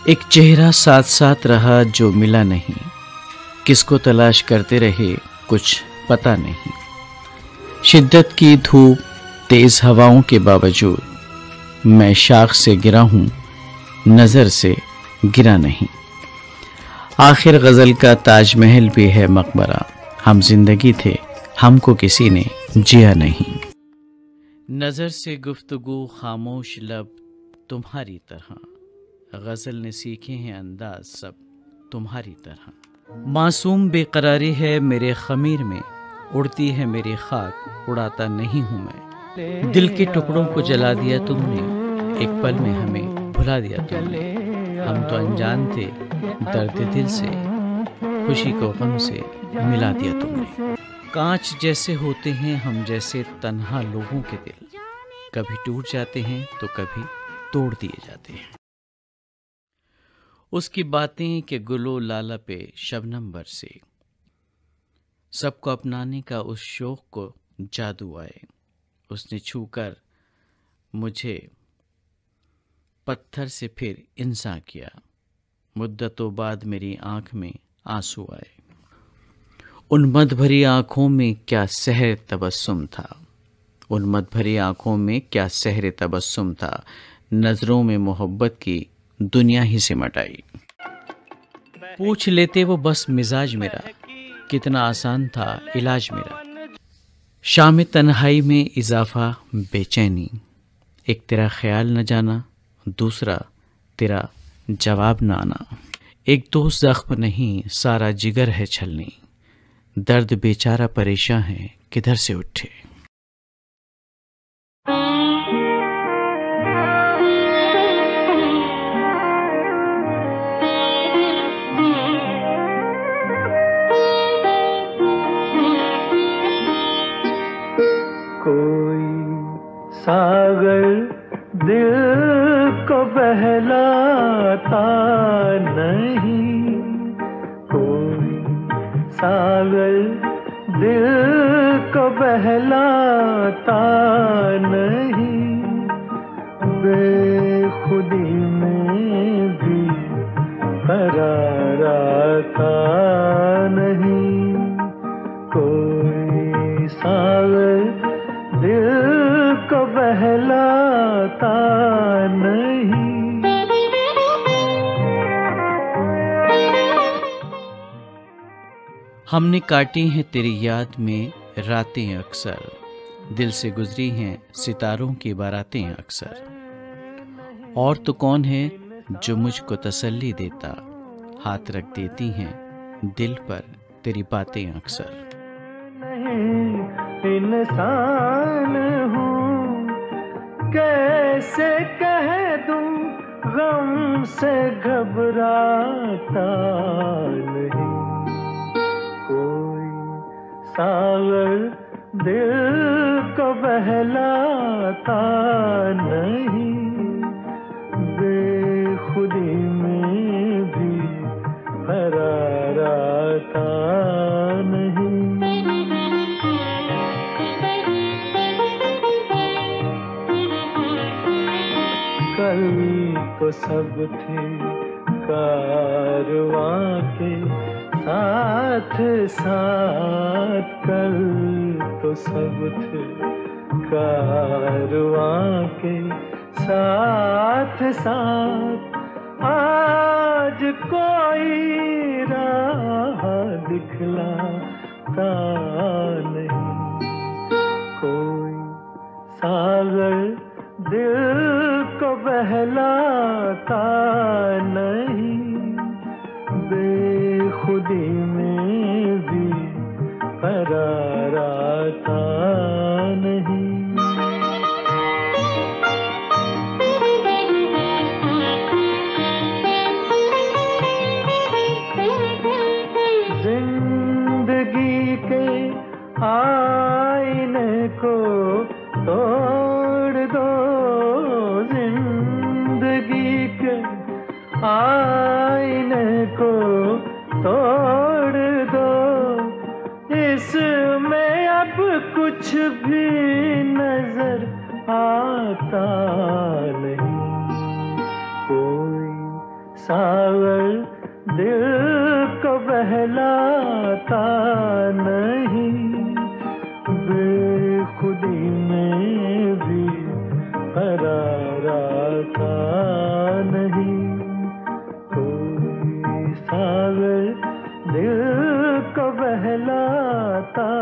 एक चेहरा साथ साथ रहा जो मिला नहीं, किसको तलाश करते रहे कुछ पता नहीं। शिद्दत की धूप तेज हवाओं के बावजूद मैं शाख से गिरा हूं, नजर से गिरा नहीं। आखिर गजल का ताजमहल भी है मकबरा, हम जिंदगी थे हमको किसी ने जिया नहीं। नजर से गुफ्तगू खामोश लब तुम्हारी तरह, गजल ने सीखे हैं अंदाज सब तुम्हारी तरह। मासूम बेकरारी है मेरे खमीर में, उड़ती है मेरी खाक उड़ाता नहीं हूं मैं। दिल के टुकड़ों को जला दिया तुमने, एक पल में हमें भुला दिया तुमने। हम तो अनजान थे दर्द दिल से, खुशी को गम से मिला दिया तुमने। कांच जैसे होते हैं हम जैसे तन्हा लोगों के दिल, कभी टूट जाते हैं तो कभी तोड़ दिए जाते हैं। उसकी बातें के गुलो लाला पे शबनम बरसे, सबको अपनाने का उस शौक को जादू आए। उसने छूकर मुझे पत्थर से फिर इंसान किया, मुद्दतों बाद मेरी आंख में आंसू आए। उन मद भरी आंखों में क्या सहर तबस्सुम था, उन मद भरी आंखों में क्या सहर तबस्सुम था। नजरों में मोहब्बत की दुनिया ही सिमट आई। पूछ लेते वो बस मिजाज मेरा, कितना आसान था इलाज मेरा। शाम तन्हाई में इजाफा बेचैनी, एक तेरा ख्याल न जाना, दूसरा तेरा जवाब न आना। एक दोस्त जख्म नहीं सारा जिगर है छलनी, दर्द बेचारा परेशान है किधर से उठे। सागर दिल को बहलाता नहीं, कोई सागर दिल को बहलाता नहीं। बेखुदी में भी करार आता नहीं, कोई सागर दिल को बहलाता नहीं। हमने काटी हैं तेरी याद में रातें अक्सर, दिल से गुजरी हैं सितारों की बारातें अक्सर। और तो कौन है जो मुझको तसल्ली देता, हाथ रख देती हैं दिल पर तेरी बातें अक्सर। इंसान हूँ कैसे कह दूँ, गम से घबराता नहीं। कोई सागर दिल को बहलाता नहीं, बेखुदी में भी करार आता नहीं। कल तो सब थे कारवां के साथ साथ, कल तो सब थे कारवां के साथ साथ। आज कोई राह दिखलाता नहीं, कोई सागर दिल को बहलाता नहीं। बेखुदी में भी करार आता नहीं। जिंदगी के आईने को तोड़ दो, जिंदगी के आईने को तोड़ दो। इसमें अब कुछ भी नजर आता नहीं, कोई सावर दिल को बहलाता नहीं, बेखुदी में भी करार आता नहीं। कोई सावर दिल को बहलाता